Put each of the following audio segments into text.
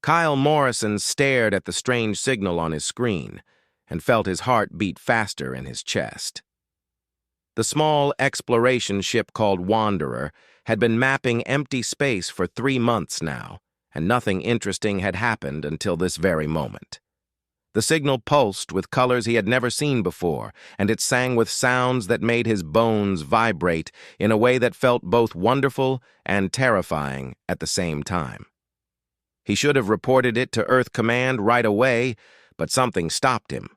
Kyle Morrison stared at the strange signal on his screen and felt his heart beat faster in his chest. The small exploration ship called Wanderer had been mapping empty space for 3 months now, and nothing interesting had happened until this very moment. The signal pulsed with colors he had never seen before, and it sang with sounds that made his bones vibrate in a way that felt both wonderful and terrifying at the same time. He should have reported it to Earth Command right away, but something stopped him.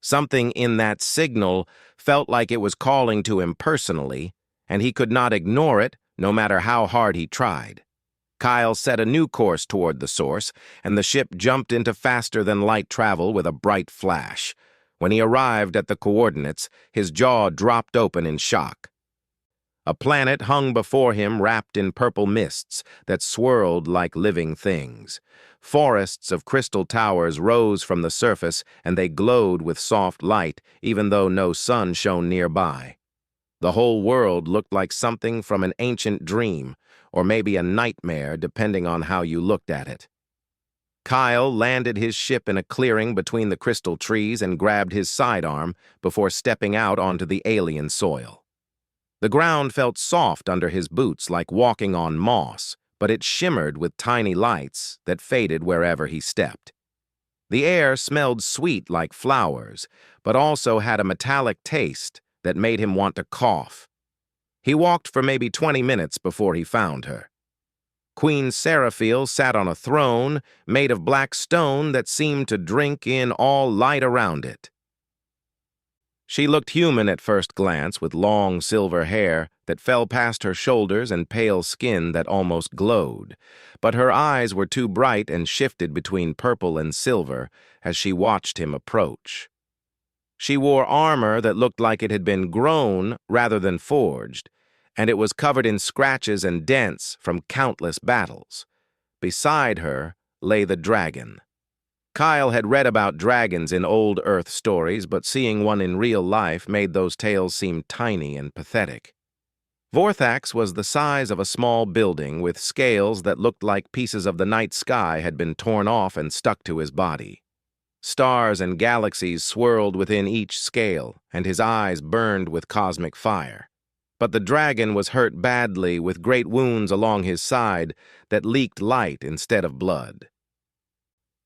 Something in that signal felt like it was calling to him personally, and he could not ignore it no matter how hard he tried. Kyle set a new course toward the source, and the ship jumped into faster-than-light travel with a bright flash. When he arrived at the coordinates, his jaw dropped open in shock. A planet hung before him wrapped in purple mists that swirled like living things. Forests of crystal towers rose from the surface, and they glowed with soft light, even though no sun shone nearby. The whole world looked like something from an ancient dream, or maybe a nightmare, depending on how you looked at it. Kyle landed his ship in a clearing between the crystal trees and grabbed his sidearm before stepping out onto the alien soil. The ground felt soft under his boots like walking on moss, but it shimmered with tiny lights that faded wherever he stepped. The air smelled sweet like flowers, but also had a metallic taste that made him want to cough. He walked for maybe 20 minutes before he found her. Queen Seraphil sat on a throne made of black stone that seemed to drink in all light around it. She looked human at first glance, with long silver hair that fell past her shoulders and pale skin that almost glowed, but her eyes were too bright and shifted between purple and silver as she watched him approach. She wore armor that looked like it had been grown rather than forged, and it was covered in scratches and dents from countless battles. Beside her lay the dragon. Kyle had read about dragons in old Earth stories, but seeing one in real life made those tales seem tiny and pathetic. Vorthax was the size of a small building with scales that looked like pieces of the night sky had been torn off and stuck to his body. Stars and galaxies swirled within each scale, and his eyes burned with cosmic fire. But the dragon was hurt badly with great wounds along his side that leaked light instead of blood.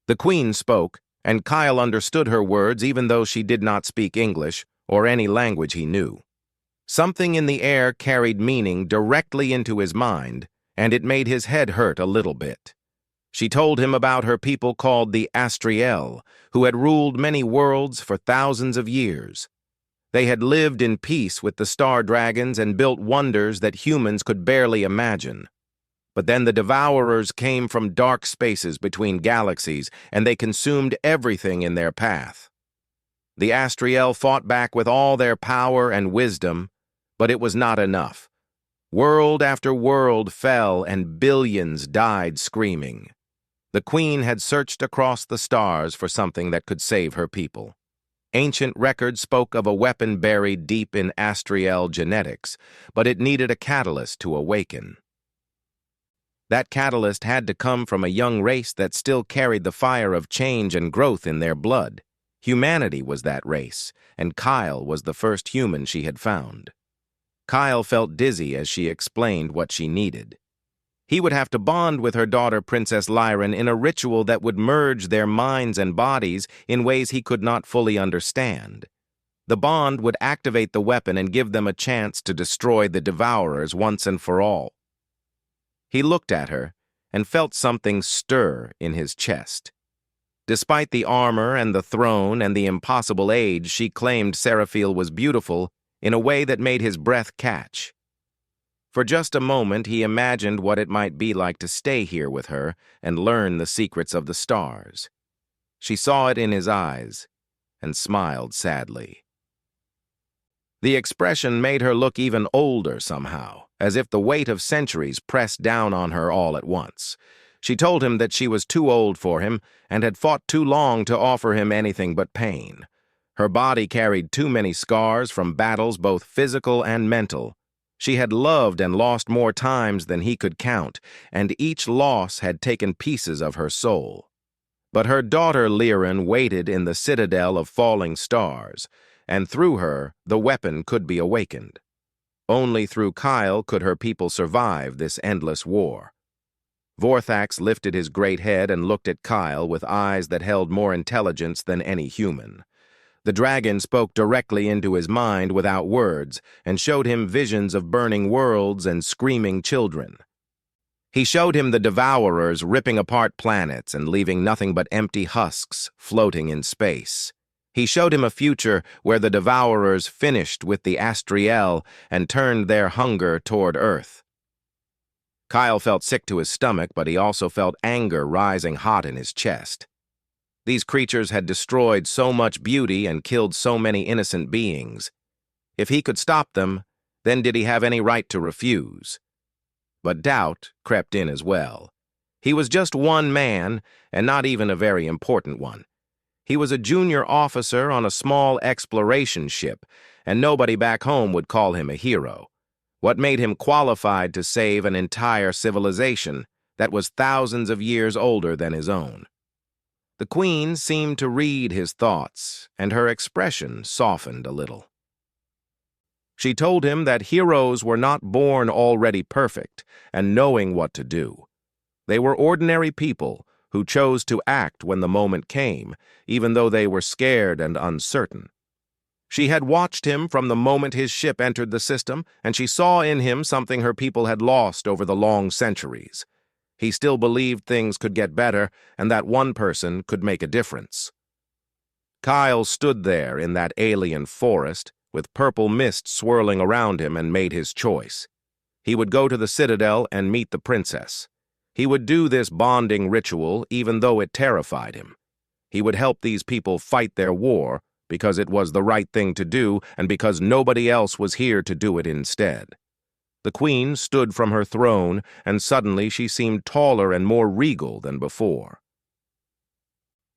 The queen spoke, and Kyle understood her words even though she did not speak English or any language he knew. Something in the air carried meaning directly into his mind, and it made his head hurt a little bit. She told him about her people called the Astriel, who had ruled many worlds for thousands of years. They had lived in peace with the star dragons and built wonders that humans could barely imagine. But then the Devourers came from dark spaces between galaxies, and they consumed everything in their path. The Astriel fought back with all their power and wisdom, but it was not enough. World after world fell, and billions died screaming. The queen had searched across the stars for something that could save her people. Ancient records spoke of a weapon buried deep in Astriel genetics, but it needed a catalyst to awaken. That catalyst had to come from a young race that still carried the fire of change and growth in their blood. Humanity was that race, and Kyle was the first human she had found. Kyle felt dizzy as she explained what she needed. He would have to bond with her daughter, Princess Lyran, in a ritual that would merge their minds and bodies in ways he could not fully understand. The bond would activate the weapon and give them a chance to destroy the Devourers once and for all. He looked at her and felt something stir in his chest. Despite the armor and the throne and the impossible age, she claimed Seraphil was beautiful in a way that made his breath catch. For just a moment, he imagined what it might be like to stay here with her and learn the secrets of the stars. She saw it in his eyes and smiled sadly. The expression made her look even older somehow, as if the weight of centuries pressed down on her all at once. She told him that she was too old for him and had fought too long to offer him anything but pain. Her body carried too many scars from battles both physical and mental. She had loved and lost more times than he could count, and each loss had taken pieces of her soul. But her daughter Liren waited in the citadel of falling stars, and through her the weapon could be awakened. Only through Kyle could her people survive this endless war. Vorthax lifted his great head and looked at Kyle with eyes that held more intelligence than any human. The dragon spoke directly into his mind without words and showed him visions of burning worlds and screaming children. He showed him the devourers ripping apart planets and leaving nothing but empty husks floating in space. He showed him a future where the devourers finished with the Astriel and turned their hunger toward Earth. Kyle felt sick to his stomach, but he also felt anger rising hot in his chest. These creatures had destroyed so much beauty and killed so many innocent beings. If he could stop them, then did he have any right to refuse? But doubt crept in as well. He was just one man, and not even a very important one. He was a junior officer on a small exploration ship, and nobody back home would call him a hero. What made him qualified to save an entire civilization that was thousands of years older than his own? The Queen seemed to read his thoughts, and her expression softened a little. She told him that heroes were not born already perfect and knowing what to do. They were ordinary people who chose to act when the moment came, even though they were scared and uncertain. She had watched him from the moment his ship entered the system, and she saw in him something her people had lost over the long centuries. He still believed things could get better and that one person could make a difference. Kyle stood there in that alien forest with purple mist swirling around him and made his choice. He would go to the citadel and meet the princess. He would do this bonding ritual even though it terrified him. He would help these people fight their war because it was the right thing to do and because nobody else was here to do it instead. The Queen stood from her throne, and suddenly she seemed taller and more regal than before.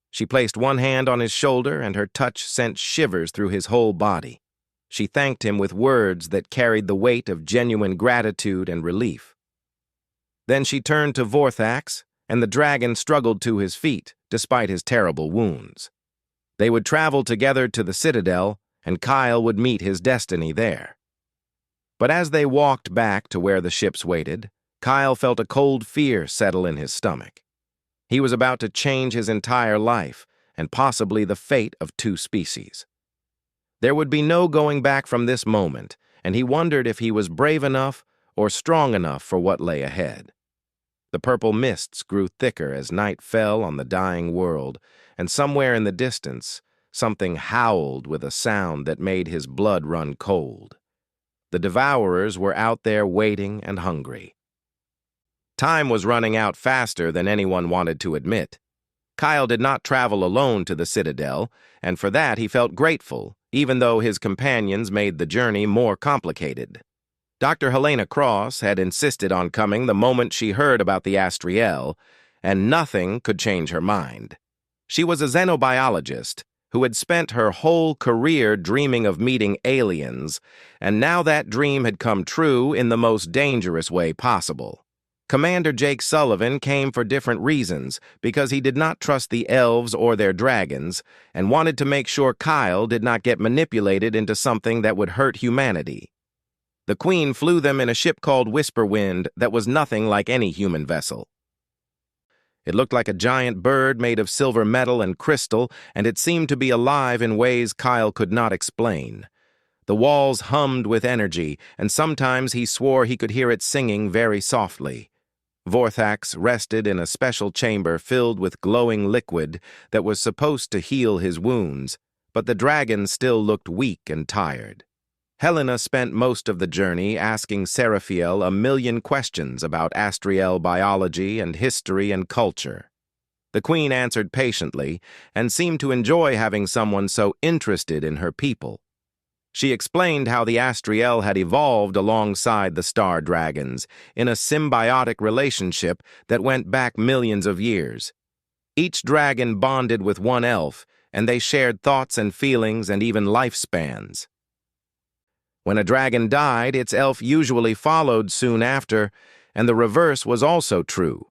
She placed one hand on his shoulder, and her touch sent shivers through his whole body. She thanked him with words that carried the weight of genuine gratitude and relief. Then she turned to Vorthax, and the dragon struggled to his feet, despite his terrible wounds. They would travel together to the citadel, and Kyle would meet his destiny there. But as they walked back to where the ships waited, Kyle felt a cold fear settle in his stomach. He was about to change his entire life, and possibly the fate of two species. There would be no going back from this moment, and he wondered if he was brave enough or strong enough for what lay ahead. The purple mists grew thicker as night fell on the dying world, and somewhere in the distance, something howled with a sound that made his blood run cold. The devourers were out there waiting and hungry. Time was running out faster than anyone wanted to admit. Kyle did not travel alone to the citadel, and for that he felt grateful, even though his companions made the journey more complicated. Dr. Helena Cross had insisted on coming the moment she heard about the Astriel, and nothing could change her mind. She was a xenobiologist who had spent her whole career dreaming of meeting aliens, and now that dream had come true in the most dangerous way possible. Commander Jake Sullivan came for different reasons, because he did not trust the elves or their dragons, and wanted to make sure Kyle did not get manipulated into something that would hurt humanity. The Queen flew them in a ship called Whisperwind that was nothing like any human vessel. It looked like a giant bird made of silver metal and crystal, and it seemed to be alive in ways Kyle could not explain. The walls hummed with energy, and sometimes he swore he could hear it singing very softly. Vorthax rested in a special chamber filled with glowing liquid that was supposed to heal his wounds, but the dragon still looked weak and tired. Helena spent most of the journey asking Seraphiel a million questions about Astriel biology and history and culture. The Queen answered patiently and seemed to enjoy having someone so interested in her people. She explained how the Astriel had evolved alongside the star dragons in a symbiotic relationship that went back millions of years. Each dragon bonded with one elf, and they shared thoughts and feelings and even lifespans. When a dragon died, its elf usually followed soon after, and the reverse was also true.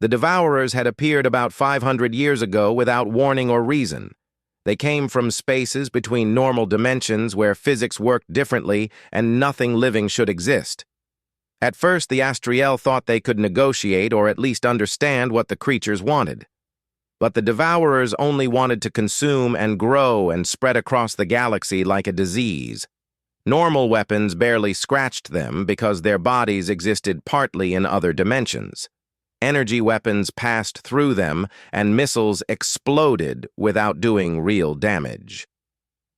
The Devourers had appeared about 500 years ago without warning or reason. They came from spaces between normal dimensions where physics worked differently and nothing living should exist. At first, the Astriel thought they could negotiate or at least understand what the creatures wanted. But the Devourers only wanted to consume and grow and spread across the galaxy like a disease. Normal weapons barely scratched them because their bodies existed partly in other dimensions. Energy weapons passed through them, and missiles exploded without doing real damage.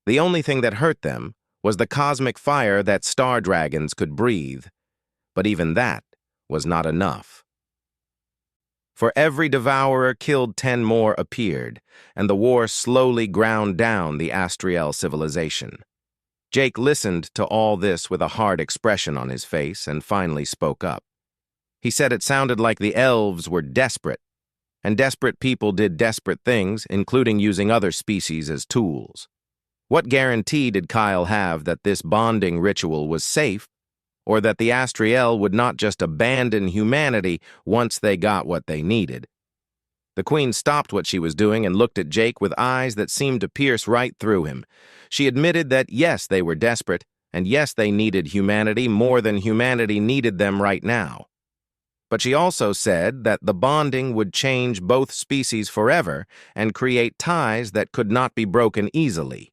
The only thing that hurt them was the cosmic fire that star dragons could breathe. But even that was not enough. For every devourer killed, 10 more appeared, and the war slowly ground down the Astriel civilization. Jake listened to all this with a hard expression on his face and finally spoke up. He said it sounded like the elves were desperate, and desperate people did desperate things, including using other species as tools. What guarantee did Kyle have that this bonding ritual was safe, or that the Astriel would not just abandon humanity once they got what they needed? The Queen stopped what she was doing and looked at Jake with eyes that seemed to pierce right through him. She admitted that yes, they were desperate, and yes, they needed humanity more than humanity needed them right now. But she also said that the bonding would change both species forever and create ties that could not be broken easily.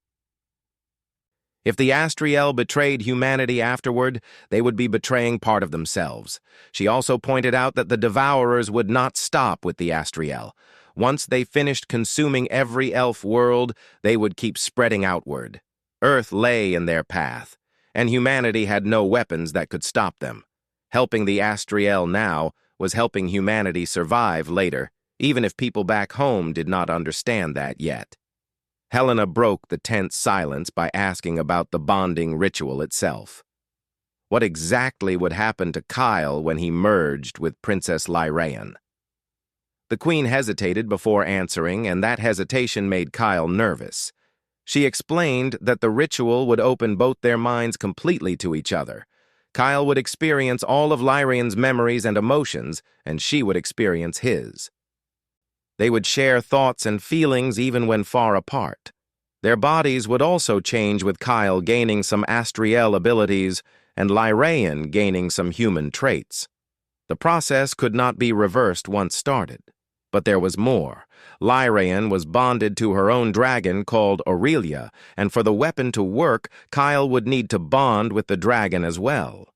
If the Astriel betrayed humanity afterward, they would be betraying part of themselves. She also pointed out that the Devourers would not stop with the Astriel. Once they finished consuming every elf world, they would keep spreading outward. Earth lay in their path, and humanity had no weapons that could stop them. Helping the Astriel now was helping humanity survive later, even if people back home did not understand that yet. Helena broke the tense silence by asking about the bonding ritual itself. What exactly would happen to Kyle when he merged with Princess Lyraean? The Queen hesitated before answering, and that hesitation made Kyle nervous. She explained that the ritual would open both their minds completely to each other. Kyle would experience all of Lyraean's memories and emotions, and she would experience his. They would share thoughts and feelings even when far apart. Their bodies would also change, with Kyle gaining some Astriel abilities and Lyraean gaining some human traits. The process could not be reversed once started. But there was more. Lyraean was bonded to her own dragon called Aurelia, and for the weapon to work, Kyle would need to bond with the dragon as well.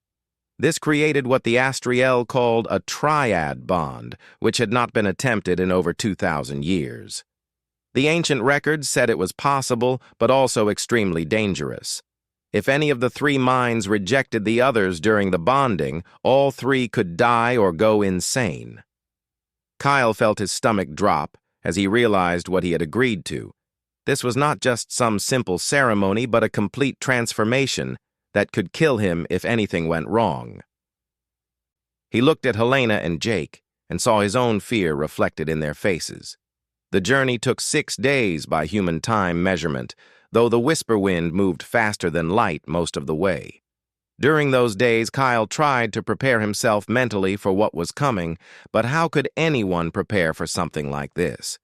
This created what the Astriel called a triad bond, which had not been attempted in over 2,000 years. The ancient records said it was possible, but also extremely dangerous. If any of the 3 minds rejected the others during the bonding, all 3 could die or go insane. Kyle felt his stomach drop as he realized what he had agreed to. This was not just some simple ceremony, but a complete transformation that could kill him if anything went wrong. He looked at Helena and Jake and saw his own fear reflected in their faces. The journey took 6 days by human time measurement, though the whisper wind moved faster than light most of the way. During those days, Kyle tried to prepare himself mentally for what was coming, but how could anyone prepare for something like this?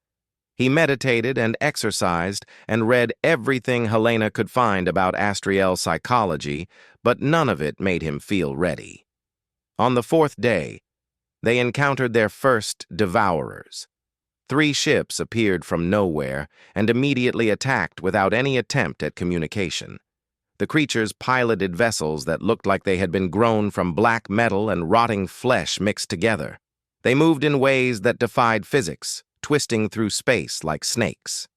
He meditated and exercised and read everything Helena could find about Astriel psychology, but none of it made him feel ready. On the 4th day, they encountered their first Devourers. 3 ships appeared from nowhere and immediately attacked without any attempt at communication. The creatures piloted vessels that looked like they had been grown from black metal and rotting flesh mixed together. They moved in ways that defied physics, twisting through space like snakes.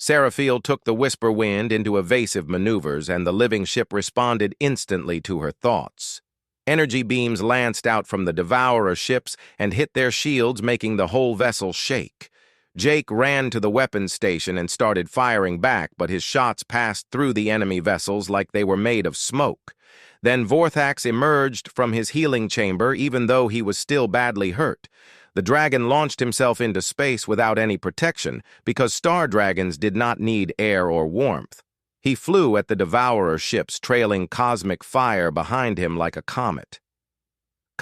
Seraphiel took the whisper wind into evasive maneuvers, and the living ship responded instantly to her thoughts. Energy beams lanced out from the Devourer ships and hit their shields, making the whole vessel shake. Jake ran to the weapons station and started firing back, but his shots passed through the enemy vessels like they were made of smoke. Then Vorthax emerged from his healing chamber, even though he was still badly hurt. The dragon launched himself into space without any protection, because star dragons did not need air or warmth. He flew at the Devourer ships, trailing cosmic fire behind him like a comet.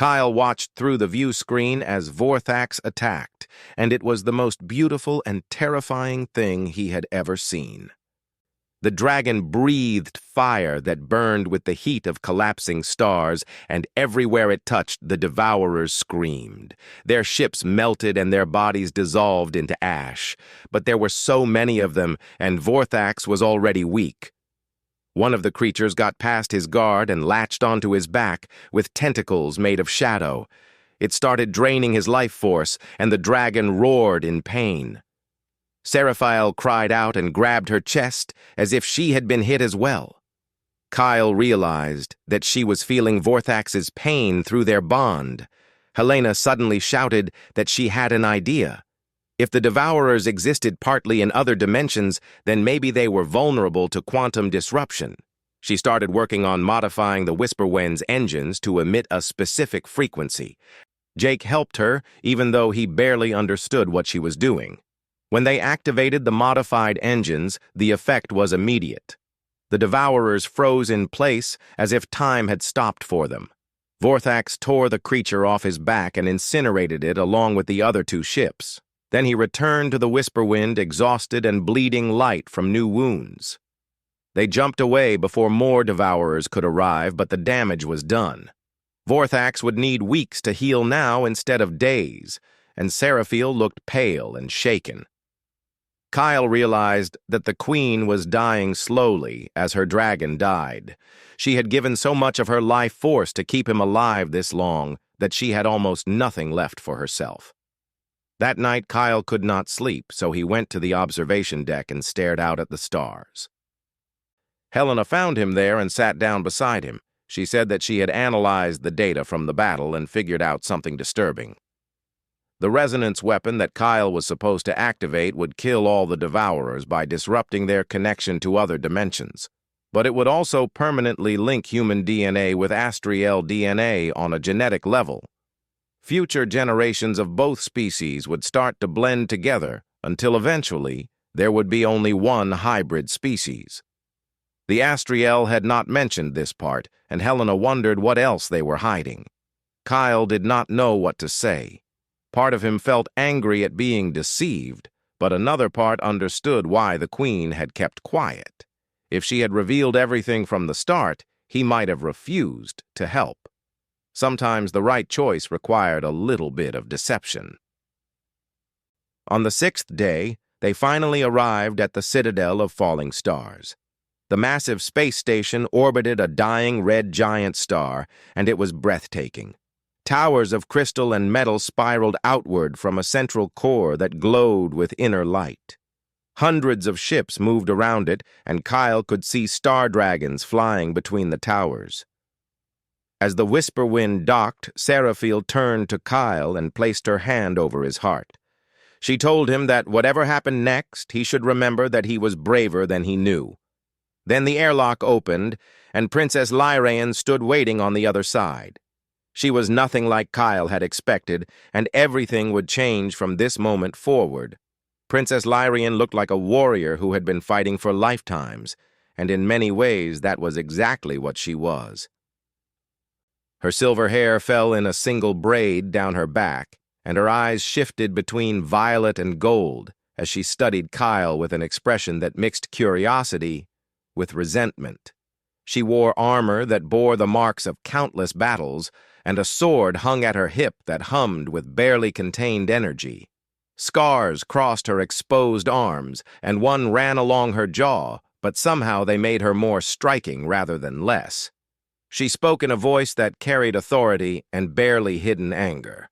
Kyle watched through the view screen as Vorthax attacked, and it was the most beautiful and terrifying thing he had ever seen. The dragon breathed fire that burned with the heat of collapsing stars, and everywhere it touched, the devourers screamed. Their ships melted and their bodies dissolved into ash. But there were so many of them, and Vorthax was already weak. One of the creatures got past his guard and latched onto his back with tentacles made of shadow. It started draining his life force, and the dragon roared in pain. Scifi cried out and grabbed her chest as if she had been hit as well. Kyle realized that she was feeling Vorthax's pain through their bond. Helena suddenly shouted that she had an idea. If the Devourers existed partly in other dimensions, then maybe they were vulnerable to quantum disruption. She started working on modifying the Whisperwind's engines to emit a specific frequency. Jake helped her, even though he barely understood what she was doing. When they activated the modified engines, the effect was immediate. The Devourers froze in place as if time had stopped for them. Vorthax tore the creature off his back and incinerated it along with the other two ships. Then he returned to the Whisperwind, exhausted and bleeding light from new wounds. They jumped away before more Devourers could arrive, but the damage was done. Vorthax would need weeks to heal now instead of days, and Seraphil looked pale and shaken. Kyle realized that the queen was dying slowly as her dragon died. She had given so much of her life force to keep him alive this long that she had almost nothing left for herself. That night, Kyle could not sleep, so he went to the observation deck and stared out at the stars. Helena found him there and sat down beside him. She said that she had analyzed the data from the battle and figured out something disturbing. The resonance weapon that Kyle was supposed to activate would kill all the Devourers by disrupting their connection to other dimensions. But it would also permanently link human DNA with Astriel DNA on a genetic level. Future generations of both species would start to blend together until eventually there would be only one hybrid species. The Astriel had not mentioned this part, and Helena wondered what else they were hiding. Kyle did not know what to say. Part of him felt angry at being deceived, but another part understood why the queen had kept quiet. If she had revealed everything from the start, he might have refused to help. Sometimes the right choice required a little bit of deception. On the 6th day, they finally arrived at the Citadel of Falling Stars. The massive space station orbited a dying red giant star, and it was breathtaking. Towers of crystal and metal spiraled outward from a central core that glowed with inner light. Hundreds of ships moved around it, and Kyle could see star dragons flying between the towers. As the Whisperwind docked, Seraphil turned to Kyle and placed her hand over his heart. She told him that whatever happened next, he should remember that he was braver than he knew. Then the airlock opened, and Princess Lyraean stood waiting on the other side. She was nothing like Kyle had expected, and everything would change from this moment forward. Princess Lyraean looked like a warrior who had been fighting for lifetimes, and in many ways that was exactly what she was. Her silver hair fell in a single braid down her back, and her eyes shifted between violet and gold as she studied Kyle with an expression that mixed curiosity with resentment. She wore armor that bore the marks of countless battles, and a sword hung at her hip that hummed with barely contained energy. Scars crossed her exposed arms, and one ran along her jaw, but somehow they made her more striking rather than less. She spoke in a voice that carried authority and barely hidden anger.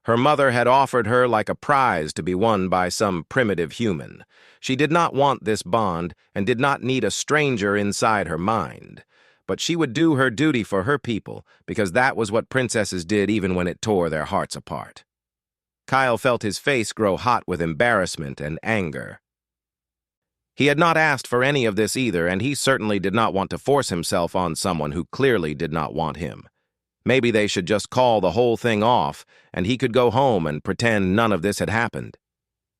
Her mother had offered her like a prize to be won by some primitive human. She did not want this bond and did not need a stranger inside her mind. But she would do her duty for her people, because that was what princesses did even when it tore their hearts apart. Kyle felt his face grow hot with embarrassment and anger. He had not asked for any of this either, and he certainly did not want to force himself on someone who clearly did not want him. Maybe they should just call the whole thing off, and he could go home and pretend none of this had happened.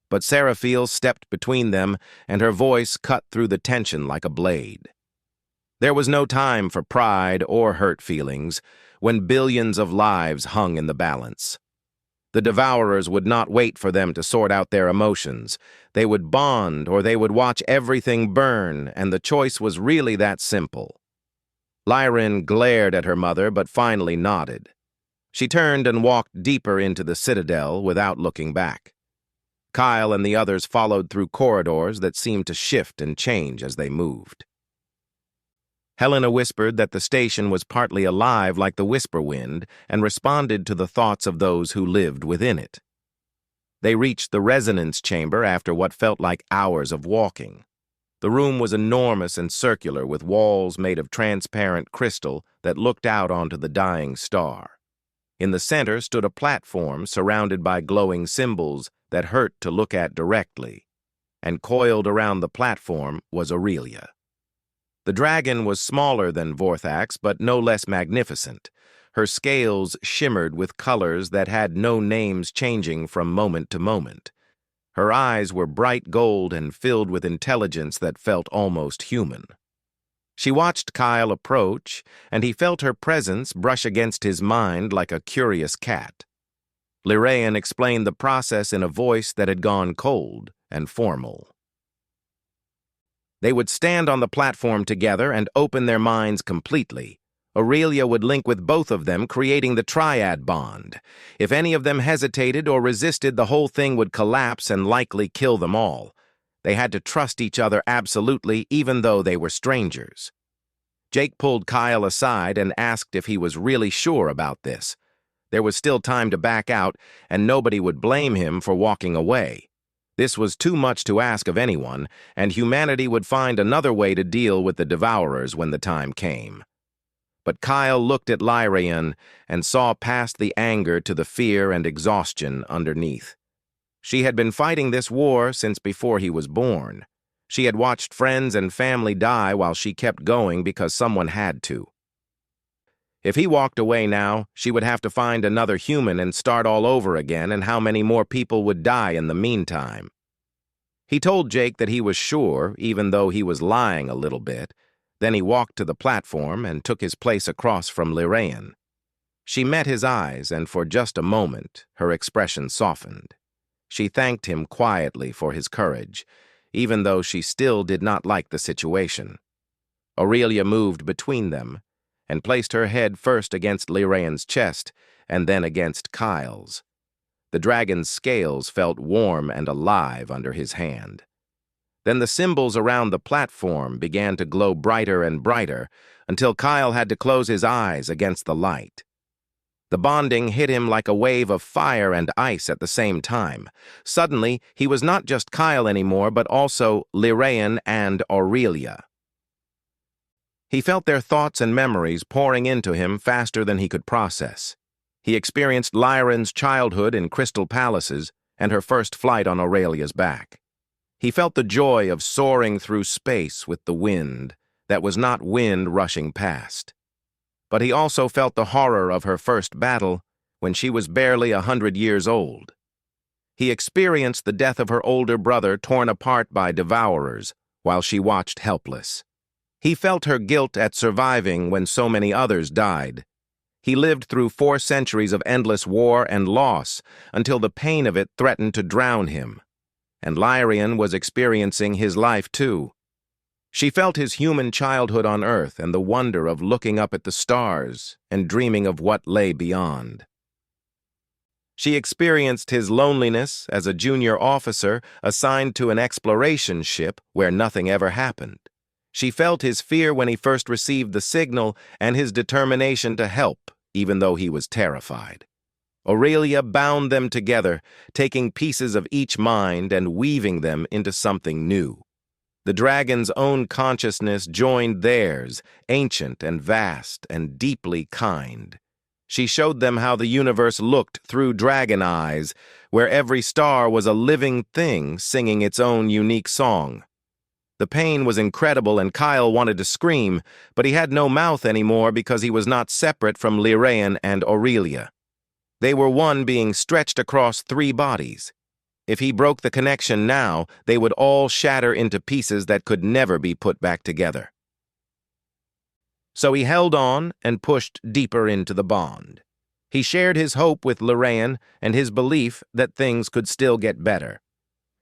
But Seraphil stepped between them, and her voice cut through the tension like a blade. There was no time for pride or hurt feelings. when billions of lives hung in the balance. The Devourers would not wait for them to sort out their emotions. They would bond, or they would watch everything burn, and the choice was really that simple. Lyran glared at her mother, but finally nodded. She turned and walked deeper into the citadel without looking back. Kyle and the others followed through corridors that seemed to shift and change as they moved. Helena whispered that the station was partly alive like the whisper wind and responded to the thoughts of those who lived within it. They reached the resonance chamber after what felt like hours of walking. The room was enormous and circular, with walls made of transparent crystal that looked out onto the dying star. In the center stood a platform surrounded by glowing symbols that hurt to look at directly, and coiled around the platform was Aurelia. The dragon was smaller than Vorthax, but no less magnificent. Her scales shimmered with colors that had no names, changing from moment to moment. Her eyes were bright gold and filled with intelligence that felt almost human. She watched Kyle approach, and he felt her presence brush against his mind like a curious cat. Lyraean explained the process in a voice that had gone cold and formal. They would stand on the platform together and open their minds completely. Aurelia would link with both of them, creating the triad bond. If any of them hesitated or resisted, the whole thing would collapse and likely kill them all. They had to trust each other absolutely, even though they were strangers. Jake pulled Kyle aside and asked if he was really sure about this. There was still time to back out, and nobody would blame him for walking away. This was too much to ask of anyone, and humanity would find another way to deal with the Devourers when the time came. But Kyle looked at Lyraean and saw past the anger to the fear and exhaustion underneath. She had been fighting this war since before he was born. She had watched friends and family die while she kept going because someone had to. If he walked away now, she would have to find another human and start all over again, and how many more people would die in the meantime. He told Jake that he was sure, even though he was lying a little bit. Then he walked to the platform and took his place across from Lyraean. She met his eyes, and for just a moment, her expression softened. She thanked him quietly for his courage, even though she still did not like the situation. Aurelia moved between them and placed her head first against Lyraean's chest and then against Kyle's. The dragon's scales felt warm and alive under his hand. Then the symbols around the platform began to glow brighter and brighter until Kyle had to close his eyes against the light. The bonding hit him like a wave of fire and ice at the same time. Suddenly, he was not just Kyle anymore, but also Lyraean and Aurelia. He felt their thoughts and memories pouring into him faster than he could process. He experienced Lyran's childhood in crystal palaces and her first flight on Aurelia's back. He felt the joy of soaring through space with the wind that was not wind rushing past. But he also felt the horror of her first battle when she was barely 100 years old. He experienced the death of her older brother torn apart by Devourers while she watched helpless. He felt her guilt at surviving when so many others died. He lived through 4 centuries of endless war and loss until the pain of it threatened to drown him. And Lyraean was experiencing his life too. She felt his human childhood on Earth and the wonder of looking up at the stars and dreaming of what lay beyond. She experienced his loneliness as a junior officer assigned to an exploration ship where nothing ever happened. She felt his fear when he first received the signal and his determination to help, even though he was terrified. Aurelia bound them together, taking pieces of each mind and weaving them into something new. The dragon's own consciousness joined theirs, ancient and vast and deeply kind. She showed them how the universe looked through dragon eyes, where every star was a living thing singing its own unique song. The pain was incredible and Kyle wanted to scream, but he had no mouth anymore because he was not separate from Lyraean and Aurelia. They were one being stretched across 3 bodies. If he broke the connection now, they would all shatter into pieces that could never be put back together. So he held on and pushed deeper into the bond. He shared his hope with Lorraine and his belief that things could still get better.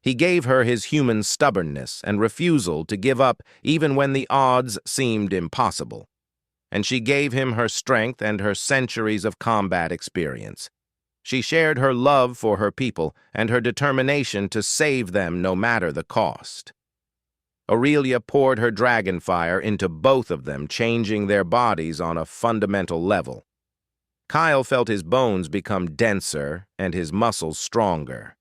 He gave her his human stubbornness and refusal to give up even when the odds seemed impossible. And she gave him her strength and her centuries of combat experience. She shared her love for her people and her determination to save them no matter the cost. Aurelia poured her dragon fire into both of them, changing their bodies on a fundamental level. Kyle felt his bones become denser and his muscles stronger.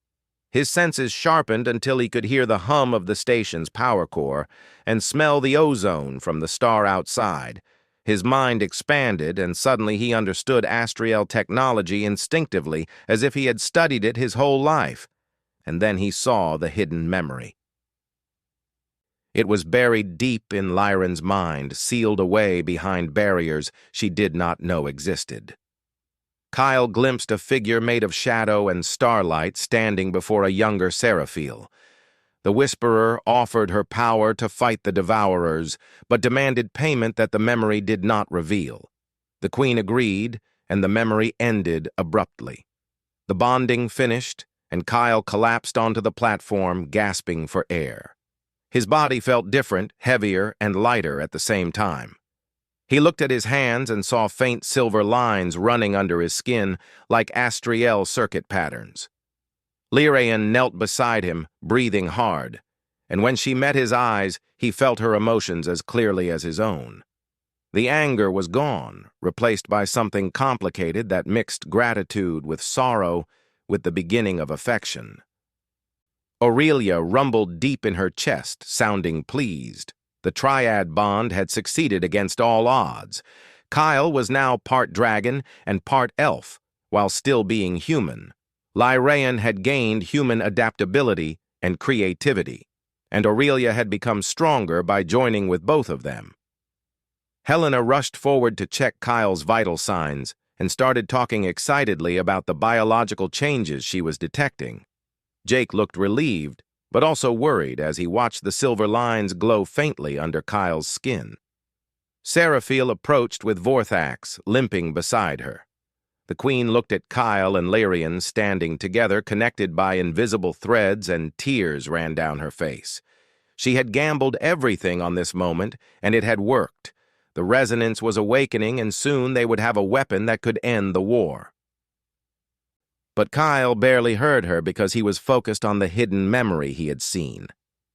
His senses sharpened until he could hear the hum of the station's power core and smell the ozone from the star outside. His mind expanded, and suddenly he understood Astriel technology instinctively, as if he had studied it his whole life. And then he saw the hidden memory. It was buried deep in Lyran's mind, sealed away behind barriers she did not know existed. Kyle glimpsed a figure made of shadow and starlight standing before a younger Seraphil. The Whisperer offered her power to fight the Devourers, but demanded payment that the memory did not reveal. The Queen agreed, and the memory ended abruptly. The bonding finished, and Kyle collapsed onto the platform, gasping for air. His body felt different, heavier, and lighter at the same time. He looked at his hands and saw faint silver lines running under his skin like Astriel circuit patterns. Lyraean knelt beside him, breathing hard, and when she met his eyes, he felt her emotions as clearly as his own. The anger was gone, replaced by something complicated that mixed gratitude with sorrow, with the beginning of affection. Aurelia rumbled deep in her chest, sounding pleased. The triad bond had succeeded against all odds. Kyle was now part dragon and part elf, while still being human. Lyraean had gained human adaptability and creativity, and Aurelia had become stronger by joining with both of them. Helena rushed forward to check Kyle's vital signs and started talking excitedly about the biological changes she was detecting. Jake looked relieved, but also worried as he watched the silver lines glow faintly under Kyle's skin. Seraphil approached with Vorthax, limping beside her. The Queen looked at Kyle and Lyrian standing together, connected by invisible threads, and tears ran down her face. She had gambled everything on this moment, and it had worked. The resonance was awakening, and soon they would have a weapon that could end the war. But Kyle barely heard her because he was focused on the hidden memory he had seen.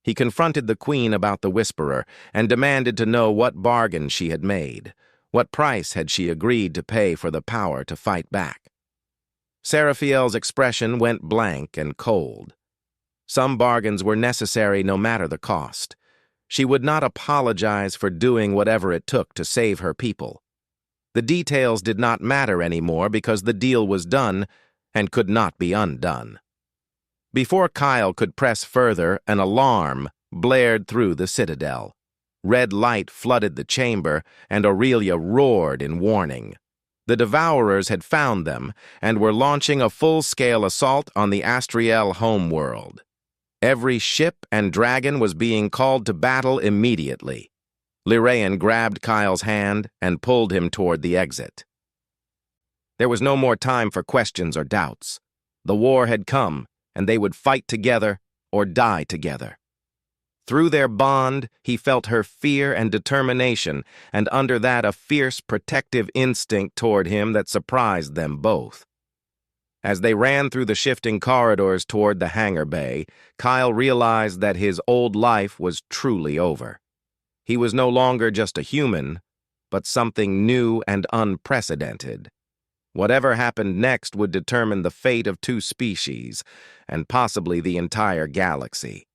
He confronted the Queen about the Whisperer and demanded to know what bargain she had made. What price had she agreed to pay for the power to fight back? Seraphiel's expression went blank and cold. Some bargains were necessary no matter the cost. She would not apologize for doing whatever it took to save her people. The details did not matter anymore because the deal was done and could not be undone. Before Kyle could press further, an alarm blared through the citadel. Red light flooded the chamber, and Aurelia roared in warning. The Devourers had found them and were launching a full-scale assault on the Astriel homeworld. Every ship and dragon was being called to battle immediately. Lyraean grabbed Kyle's hand and pulled him toward the exit. There was no more time for questions or doubts. The war had come, and they would fight together or die together. Through their bond, he felt her fear and determination, and under that a fierce protective instinct toward him that surprised them both. As they ran through the shifting corridors toward the hangar bay, Kyle realized that his old life was truly over. He was no longer just a human, but something new and unprecedented. Whatever happened next would determine the fate of two species, and possibly the entire galaxy.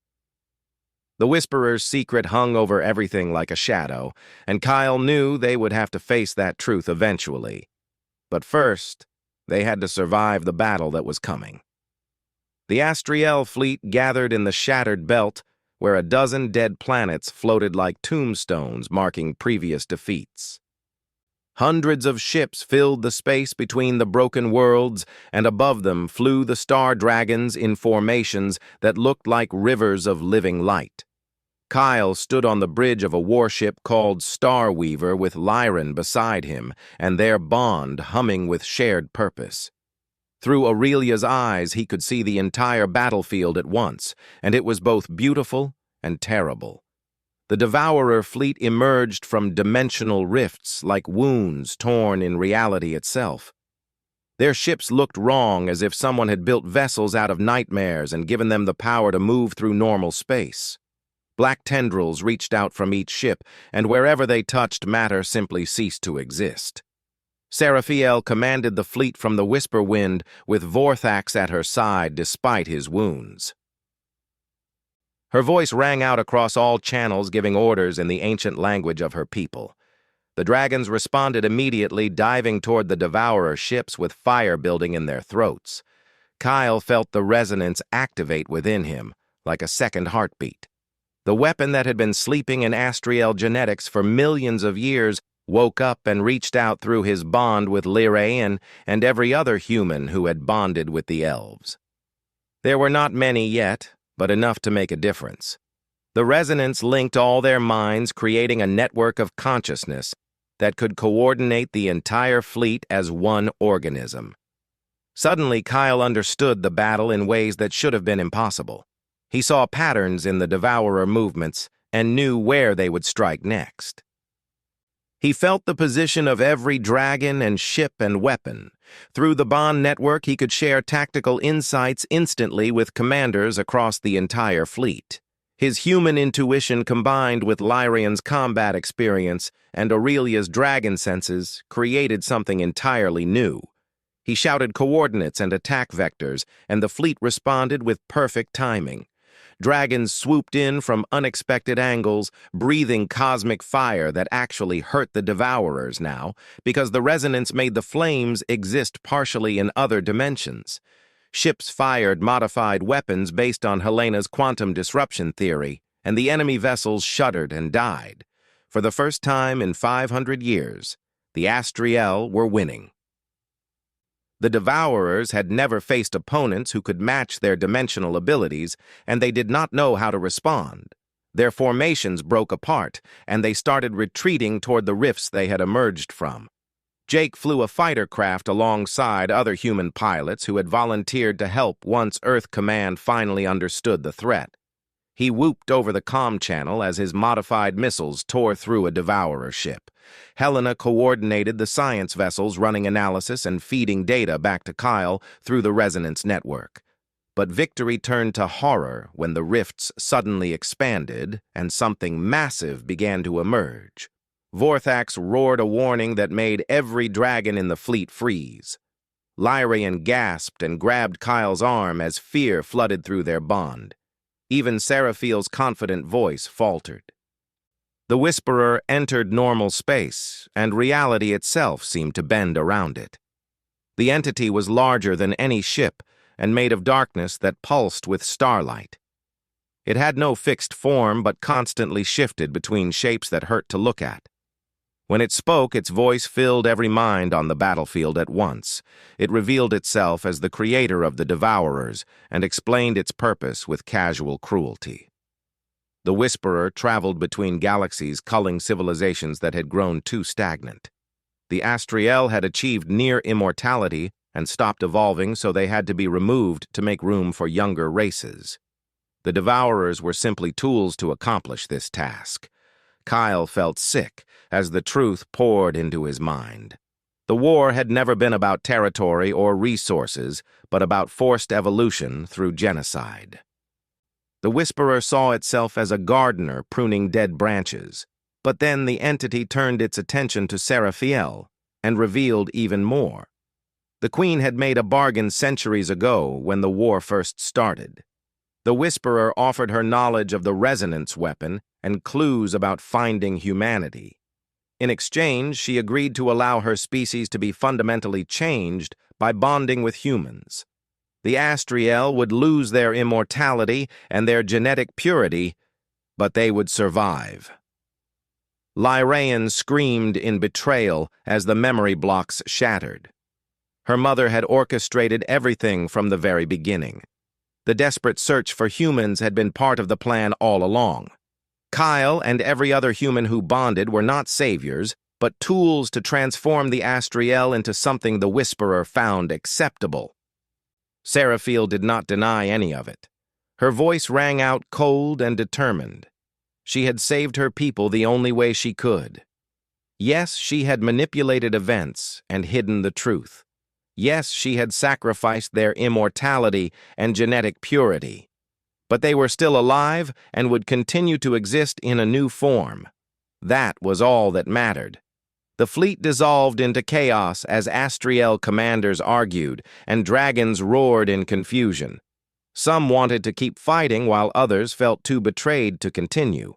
The Whisperer's secret hung over everything like a shadow, and Kyle knew they would have to face that truth eventually. But first, they had to survive the battle that was coming. The Astriel fleet gathered in the shattered belt, where a dozen dead planets floated like tombstones marking previous defeats. Hundreds of ships filled the space between the broken worlds, and above them flew the star dragons in formations that looked like rivers of living light. Kyle stood on the bridge of a warship called Starweaver with Lyran beside him, and their bond humming with shared purpose. Through Aurelia's eyes, he could see the entire battlefield at once, and it was both beautiful and terrible. The Devourer fleet emerged from dimensional rifts like wounds torn in reality itself. Their ships looked wrong, as if someone had built vessels out of nightmares and given them the power to move through normal space. Black tendrils reached out from each ship, and wherever they touched, matter simply ceased to exist. Serafiel commanded the fleet from the Whisper Wind, with Vorthax at her side despite his wounds. Her voice rang out across all channels, giving orders in the ancient language of her people. The dragons responded immediately, diving toward the Devourer ships with fire building in their throats. Kyle felt the resonance activate within him, like a second heartbeat. The weapon that had been sleeping in Astriel genetics for millions of years woke up and reached out through his bond with Lyraean and every other human who had bonded with the elves. There were not many yet, but enough to make a difference. The resonance linked all their minds, creating a network of consciousness that could coordinate the entire fleet as one organism. Suddenly, Kyle understood the battle in ways that should have been impossible. He saw patterns in the Devourer movements and knew where they would strike next. He felt the position of every dragon and ship and weapon. Through the bond network, he could share tactical insights instantly with commanders across the entire fleet. His human intuition combined with Lyrian's combat experience and Aurelia's dragon senses created something entirely new. He shouted coordinates and attack vectors, and the fleet responded with perfect timing. Dragons swooped in from unexpected angles, breathing cosmic fire that actually hurt the Devourers now, because the resonance made the flames exist partially in other dimensions. Ships fired modified weapons based on Helena's quantum disruption theory, and the enemy vessels shuddered and died. For the first time in 500 years, the Astriel were winning. The Devourers had never faced opponents who could match their dimensional abilities, and they did not know how to respond. Their formations broke apart, and they started retreating toward the rifts they had emerged from. Jake flew a fighter craft alongside other human pilots who had volunteered to help once Earth Command finally understood the threat. He whooped over the comm channel as his modified missiles tore through a Devourer ship. Helena coordinated the science vessels, running analysis and feeding data back to Kyle through the resonance network. But victory turned to horror when the rifts suddenly expanded and something massive began to emerge. Vorthax roared a warning that made every dragon in the fleet freeze. Lyrian gasped and grabbed Kyle's arm as fear flooded through their bond. Even Serafiel's confident voice faltered. The Whisperer entered normal space, and reality itself seemed to bend around it. The entity was larger than any ship and made of darkness that pulsed with starlight. It had no fixed form but constantly shifted between shapes that hurt to look at. When it spoke, its voice filled every mind on the battlefield at once. It revealed itself as the creator of the Devourers and explained its purpose with casual cruelty. The Whisperer traveled between galaxies, culling civilizations that had grown too stagnant. The Astriel had achieved near immortality and stopped evolving, so they had to be removed to make room for younger races. The Devourers were simply tools to accomplish this task. Kyle felt sick as the truth poured into his mind. The war had never been about territory or resources, but about forced evolution through genocide. The Whisperer saw itself as a gardener pruning dead branches, but then the entity turned its attention to Serafiel and revealed even more. The Queen had made a bargain centuries ago when the war first started. The Whisperer offered her knowledge of the resonance weapon and clues about finding humanity. In exchange, she agreed to allow her species to be fundamentally changed by bonding with humans. The Astriel would lose their immortality and their genetic purity, but they would survive. Lyraean screamed in betrayal as the memory blocks shattered. Her mother had orchestrated everything from the very beginning. The desperate search for humans had been part of the plan all along. Kyle and every other human who bonded were not saviors, but tools to transform the Astriel into something the Whisperer found acceptable. Seraphil did not deny any of it. Her voice rang out cold and determined. She had saved her people the only way she could. Yes, she had manipulated events and hidden the truth. Yes, she had sacrificed their immortality and genetic purity. But they were still alive and would continue to exist in a new form. That was all that mattered. The fleet dissolved into chaos as Astriel commanders argued and dragons roared in confusion. Some wanted to keep fighting while others felt too betrayed to continue.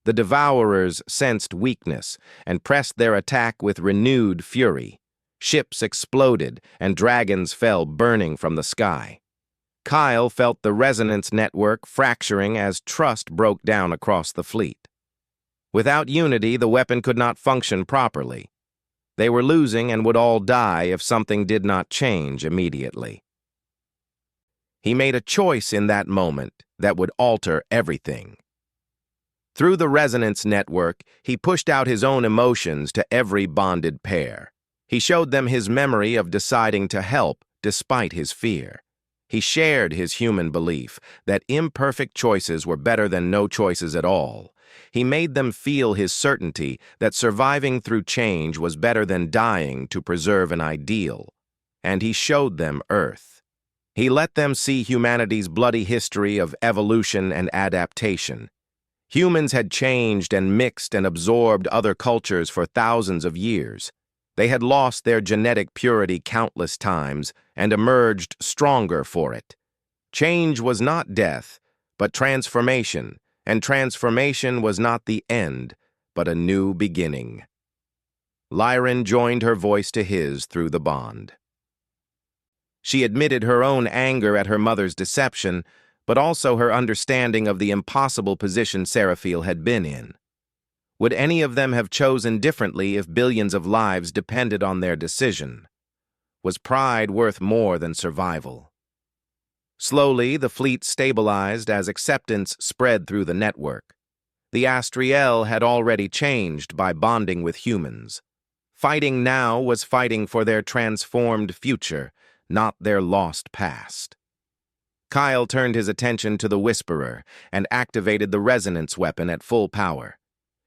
The Devourers sensed weakness and pressed their attack with renewed fury. Ships exploded and dragons fell burning from the sky. Kyle felt the resonance network fracturing as trust broke down across the fleet. Without unity, the weapon could not function properly. They were losing and would all die if something did not change immediately. He made a choice in that moment that would alter everything. Through the resonance network, he pushed out his own emotions to every bonded pair. He showed them his memory of deciding to help despite his fear. He shared his human belief that imperfect choices were better than no choices at all. He made them feel his certainty that surviving through change was better than dying to preserve an ideal. And he showed them Earth. He let them see humanity's bloody history of evolution and adaptation. Humans had changed and mixed and absorbed other cultures for thousands of years. They had lost their genetic purity countless times and emerged stronger for it. Change was not death, but transformation, and transformation was not the end, but a new beginning. Lyran joined her voice to his through the bond. She admitted her own anger at her mother's deception, but also her understanding of the impossible position Seraphil had been in. Would any of them have chosen differently if billions of lives depended on their decision? Was pride worth more than survival? Slowly, the fleet stabilized as acceptance spread through the network. The Astriel had already changed by bonding with humans. Fighting now was fighting for their transformed future, not their lost past. Kyle turned his attention to the Whisperer and activated the resonance weapon at full power.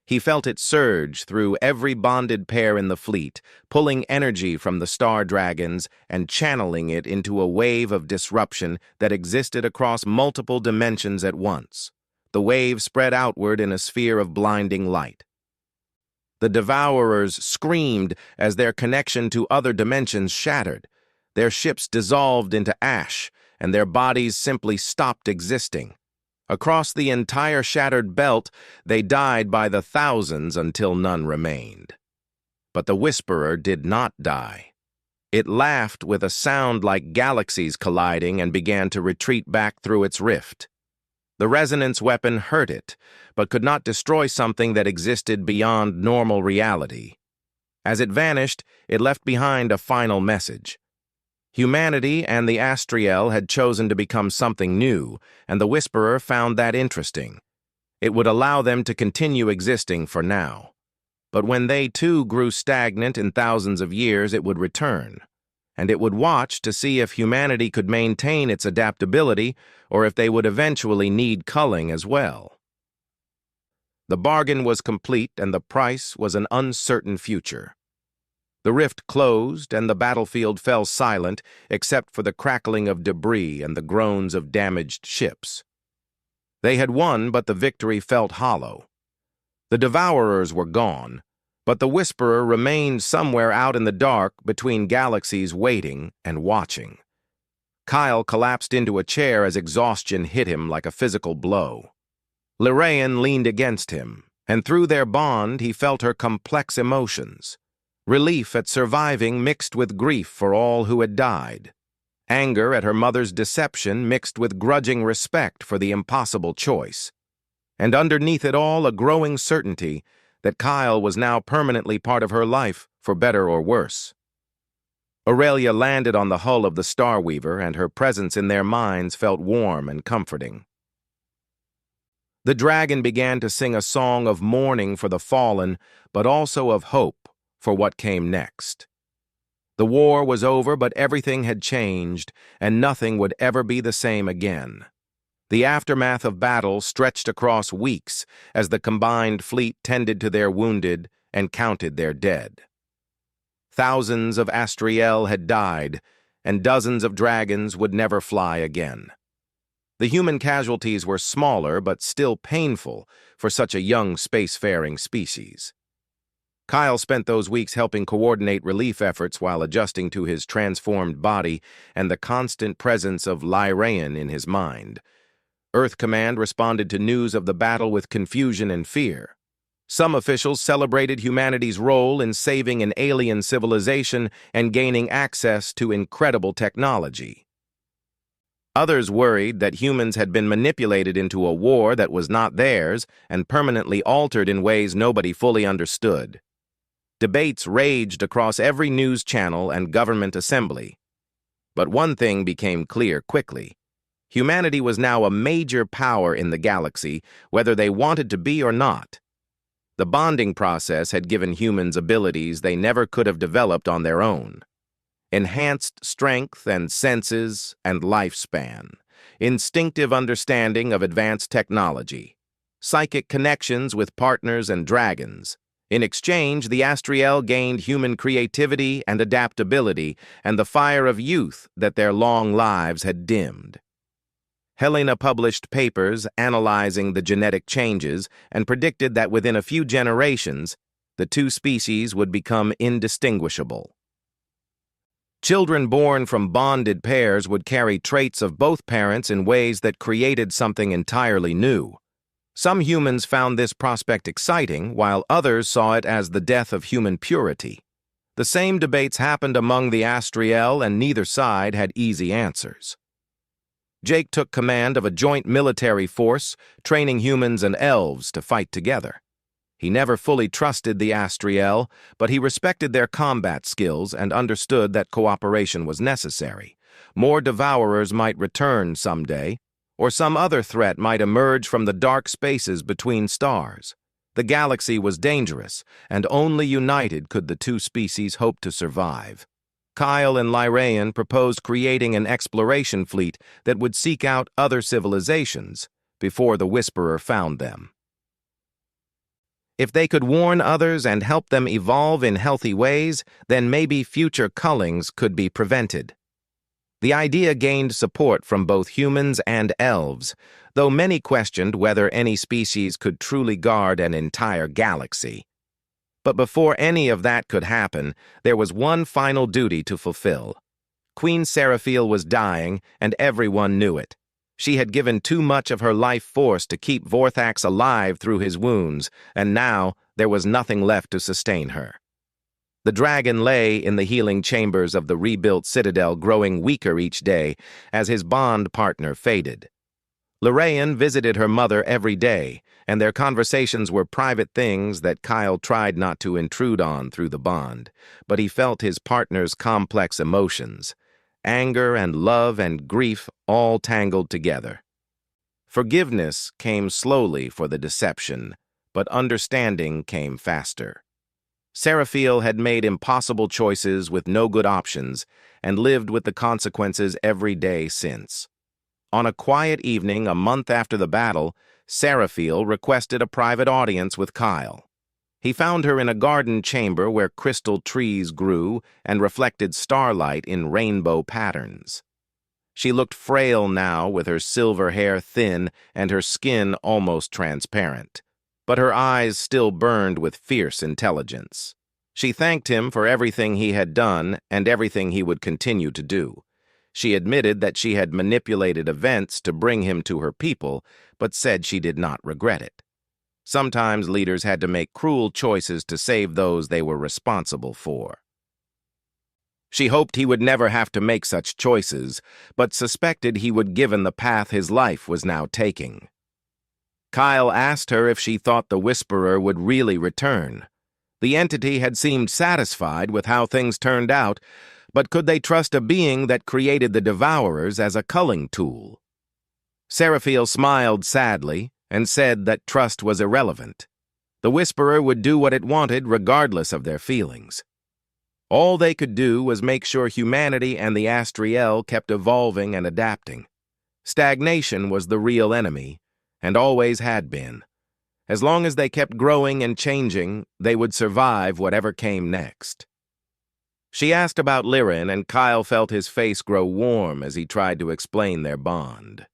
He felt it surge through every bonded pair in the fleet, pulling energy from the star dragons and channeling it into a wave of disruption that existed across multiple dimensions at once. The wave spread outward in a sphere of blinding light. The Devourers screamed as their connection to other dimensions shattered. Their ships dissolved into ash, and their bodies simply stopped existing. Across the entire shattered belt, they died by the thousands until none remained. But the Whisperer did not die. It laughed with a sound like galaxies colliding and began to retreat back through its rift. The resonance weapon hurt it, but could not destroy something that existed beyond normal reality. As it vanished, it left behind a final message. Humanity and the Astriel had chosen to become something new, and the Whisperer found that interesting. It would allow them to continue existing for now. But when they too grew stagnant in thousands of years, it would return. And it would watch to see if humanity could maintain its adaptability or if they would eventually need culling as well. The bargain was complete and the price was an uncertain future. The rift closed, and the battlefield fell silent except for the crackling of debris and the groans of damaged ships. They had won, but the victory felt hollow. The Devourers were gone, but the Whisperer remained somewhere out in the dark between galaxies waiting and watching. Kyle collapsed into a chair as exhaustion hit him like a physical blow. Lyran leaned against him, and through their bond he felt her complex emotions. Relief at surviving mixed with grief for all who had died. Anger at her mother's deception mixed with grudging respect for the impossible choice. And underneath it all, a growing certainty that Kyle was now permanently part of her life, for better or worse. Aurelia landed on the hull of the Starweaver, and her presence in their minds felt warm and comforting. The dragon began to sing a song of mourning for the fallen, but also of hope for what came next. The war was over, but everything had changed, and nothing would ever be the same again. The aftermath of battle stretched across weeks as the combined fleet tended to their wounded and counted their dead. Thousands of Astriel had died, and dozens of dragons would never fly again. The human casualties were smaller but still painful for such a young spacefaring species. Kyle spent those weeks helping coordinate relief efforts while adjusting to his transformed body and the constant presence of Lyraean in his mind. Earth Command responded to news of the battle with confusion and fear. Some officials celebrated humanity's role in saving an alien civilization and gaining access to incredible technology. Others worried that humans had been manipulated into a war that was not theirs and permanently altered in ways nobody fully understood. Debates raged across every news channel and government assembly. But one thing became clear quickly. Humanity was now a major power in the galaxy, whether they wanted to be or not. The bonding process had given humans abilities they never could have developed on their own. Enhanced strength and senses and lifespan, instinctive understanding of advanced technology, psychic connections with partners and dragons. In exchange, the Astriel gained human creativity and adaptability and the fire of youth that their long lives had dimmed. Helena published papers analyzing the genetic changes and predicted that within a few generations, the two species would become indistinguishable. Children born from bonded pairs would carry traits of both parents in ways that created something entirely new. Some humans found this prospect exciting, while others saw it as the death of human purity. The same debates happened among the Astriel, and neither side had easy answers. Jake took command of a joint military force, training humans and elves to fight together. He never fully trusted the Astriel, but he respected their combat skills and understood that cooperation was necessary. More devourers might return someday, or some other threat might emerge from the dark spaces between stars. The galaxy was dangerous, and only united could the two species hope to survive. Kyle and Lyraean proposed creating an exploration fleet that would seek out other civilizations before the Whisperer found them. If they could warn others and help them evolve in healthy ways, then maybe future cullings could be prevented. The idea gained support from both humans and elves, though many questioned whether any species could truly guard an entire galaxy. But before any of that could happen, there was one final duty to fulfill. Queen Seraphil was dying, and everyone knew it. She had given too much of her life force to keep Vorthax alive through his wounds, and now there was nothing left to sustain her. The dragon lay in the healing chambers of the rebuilt citadel, growing weaker each day as his bond partner faded. Lyraean visited her mother every day, and their conversations were private things that Kyle tried not to intrude on through the bond, but he felt his partner's complex emotions, anger and love and grief all tangled together. Forgiveness came slowly for the deception, but understanding came faster. Seraphil had made impossible choices with no good options and lived with the consequences every day since. On a quiet evening a month after the battle, Seraphil requested a private audience with Kyle. He found her in a garden chamber where crystal trees grew and reflected starlight in rainbow patterns. She looked frail now, with her silver hair thin and her skin almost transparent, but her eyes still burned with fierce intelligence. She thanked him for everything he had done and everything he would continue to do. She admitted that she had manipulated events to bring him to her people, but said she did not regret it. Sometimes leaders had to make cruel choices to save those they were responsible for. She hoped he would never have to make such choices, but suspected he would given the path his life was now taking. Kyle asked her if she thought the Whisperer would really return. The entity had seemed satisfied with how things turned out, but could they trust a being that created the Devourers as a culling tool? Seraphil smiled sadly and said that trust was irrelevant. The Whisperer would do what it wanted regardless of their feelings. All they could do was make sure humanity and the Astriel kept evolving and adapting. Stagnation was the real enemy, and always had been. As long as they kept growing and changing, they would survive whatever came next. She asked about Liren, and Kyle felt his face grow warm as he tried to explain their bond.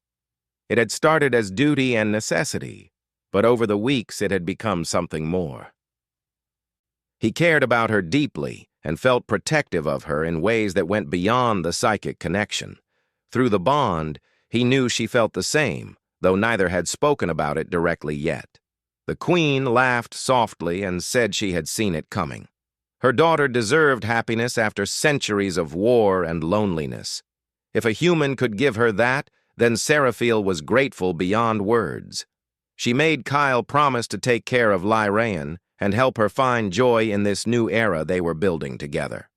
It had started as duty and necessity, but over the weeks it had become something more. He cared about her deeply and felt protective of her in ways that went beyond the psychic connection. Through the bond, he knew she felt the same, though neither had spoken about it directly yet. The Queen laughed softly and said she had seen it coming. Her daughter deserved happiness after centuries of war and loneliness. If a human could give her that, then Seraphil was grateful beyond words. She made Kyle promise to take care of Liren and help her find joy in this new era they were building together.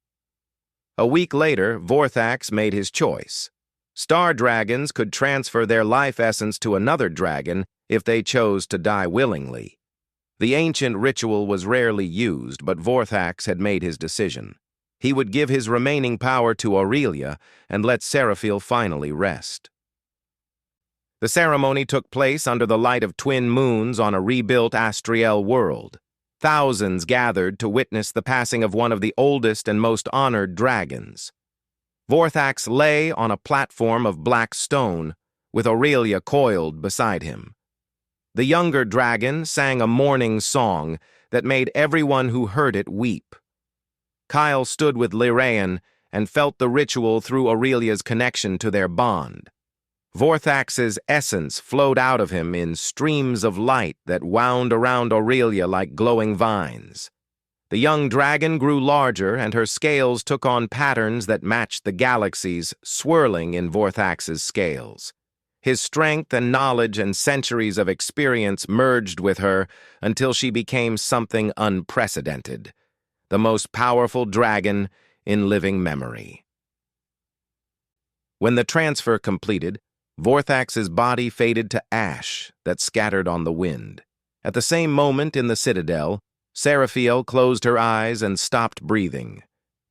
A week later, Vorthax made his choice. Star dragons could transfer their life essence to another dragon if they chose to die willingly. The ancient ritual was rarely used, but Vorthax had made his decision. He would give his remaining power to Aurelia and let Seraphil finally rest. The ceremony took place under the light of twin moons on a rebuilt Astriel world. Thousands gathered to witness the passing of one of the oldest and most honored dragons. Vorthax lay on a platform of black stone, with Aurelia coiled beside him. The younger dragon sang a mourning song that made everyone who heard it weep. Kyle stood with Liren and felt the ritual through Aurelia's connection to their bond. Vorthax's essence flowed out of him in streams of light that wound around Aurelia like glowing vines. The young dragon grew larger, and her scales took on patterns that matched the galaxies swirling in Vorthax's scales. His strength and knowledge and centuries of experience merged with her until she became something unprecedented, the most powerful dragon in living memory. When the transfer completed, Vorthax's body faded to ash that scattered on the wind. At the same moment in the citadel, Seraphil closed her eyes and stopped breathing.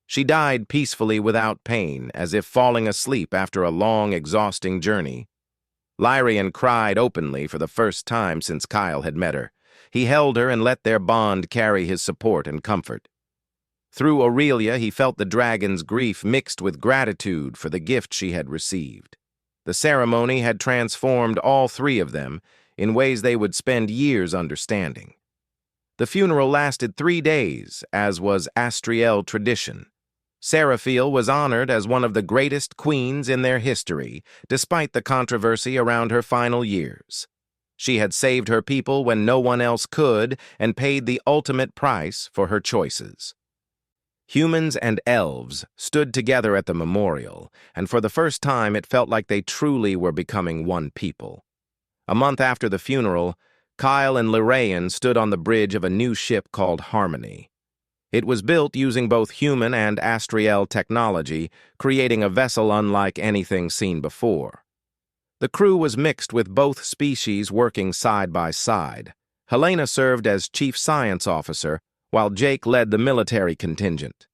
She died peacefully without pain, as if falling asleep after a long, exhausting journey. Liren cried openly for the first time since Kyle had met her. He held her and let their bond carry his support and comfort. Through Aurelia, he felt the dragon's grief mixed with gratitude for the gift she had received. The ceremony had transformed all three of them in ways they would spend years understanding. The funeral lasted 3 days, as was Astriel tradition. Seraphil was honored as one of the greatest queens in their history, despite the controversy around her final years. She had saved her people when no one else could and paid the ultimate price for her choices. Humans and elves stood together at the memorial, and for the first time it felt like they truly were becoming one people. A month after the funeral, Kyle and Liren stood on the bridge of a new ship called Harmony. It was built using both human and Astriel technology, creating a vessel unlike anything seen before. The crew was mixed with both species working side by side. Helena served as chief science officer, while Jake led the military contingent.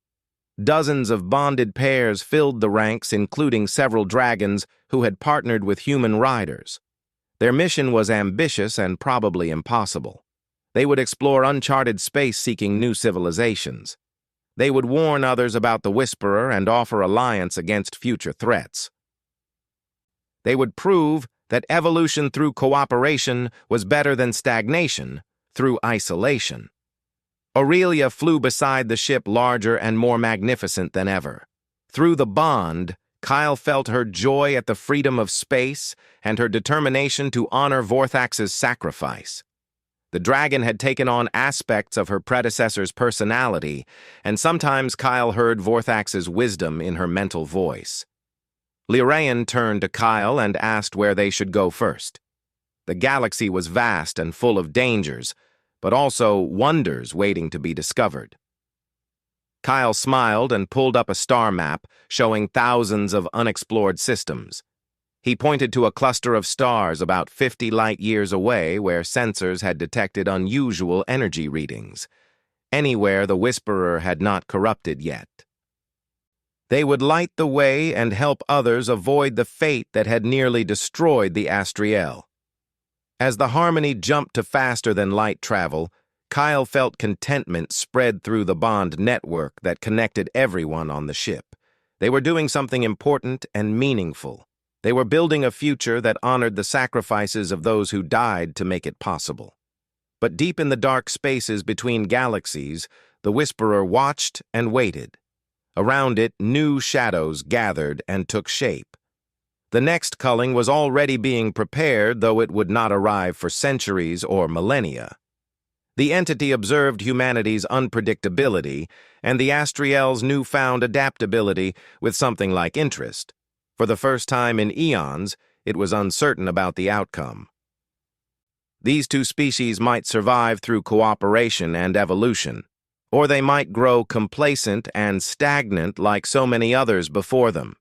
Dozens of bonded pairs filled the ranks, including several dragons who had partnered with human riders. Their mission was ambitious and probably impossible. They would explore uncharted space seeking new civilizations. They would warn others about the Whisperer and offer alliance against future threats. They would prove that evolution through cooperation was better than stagnation through isolation. Aurelia flew beside the ship, larger and more magnificent than ever. Through the bond, Kyle felt her joy at the freedom of space and her determination to honor Vorthax's sacrifice. The dragon had taken on aspects of her predecessor's personality, and sometimes Kyle heard Vorthax's wisdom in her mental voice. Liren turned to Kyle and asked where they should go first. The galaxy was vast and full of dangers, but also wonders waiting to be discovered. Kyle smiled and pulled up a star map showing thousands of unexplored systems. He pointed to a cluster of stars about 50 light-years away where sensors had detected unusual energy readings, anywhere the Whisperer had not corrupted yet. They would light the way and help others avoid the fate that had nearly destroyed the Astriel. As the Harmony jumped to faster-than-light travel, Kyle felt contentment spread through the bond network that connected everyone on the ship. They were doing something important and meaningful. They were building a future that honored the sacrifices of those who died to make it possible. But deep in the dark spaces between galaxies, the Whisperer watched and waited. Around it, new shadows gathered and took shape. The next culling was already being prepared, though it would not arrive for centuries or millennia. The entity observed humanity's unpredictability and the Astriel's newfound adaptability with something like interest. For the first time in eons, it was uncertain about the outcome. These two species might survive through cooperation and evolution, or they might grow complacent and stagnant like so many others before them.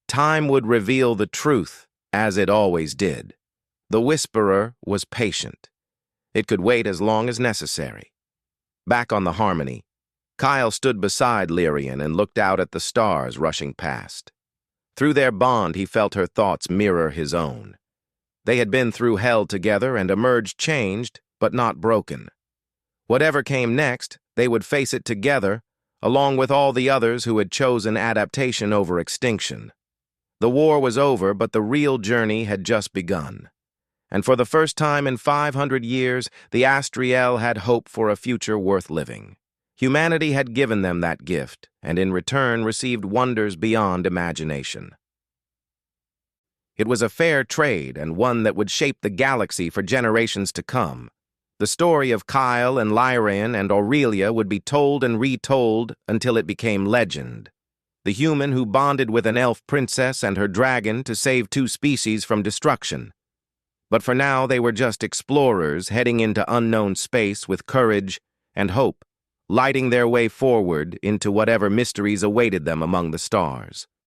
Time would reveal the truth, as it always did. The Whisperer was patient. It could wait as long as necessary. Back on the Harmony, Kyle stood beside Lyrian and looked out at the stars rushing past. Through their bond, he felt her thoughts mirror his own. They had been through hell together and emerged changed, but not broken. Whatever came next, they would face it together, along with all the others who had chosen adaptation over extinction. The war was over, but the real journey had just begun. And for the first time in 500 years, the Astriel had hope for a future worth living. Humanity had given them that gift, and in return received wonders beyond imagination. It was a fair trade, and one that would shape the galaxy for generations to come. The story of Kyle and Lyrian and Aurelia would be told and retold until it became legend. The human who bonded with an elf princess and her dragon to save two species from destruction. But for now, they were just explorers heading into unknown space with courage and hope, lighting their way forward into whatever mysteries awaited them among the stars.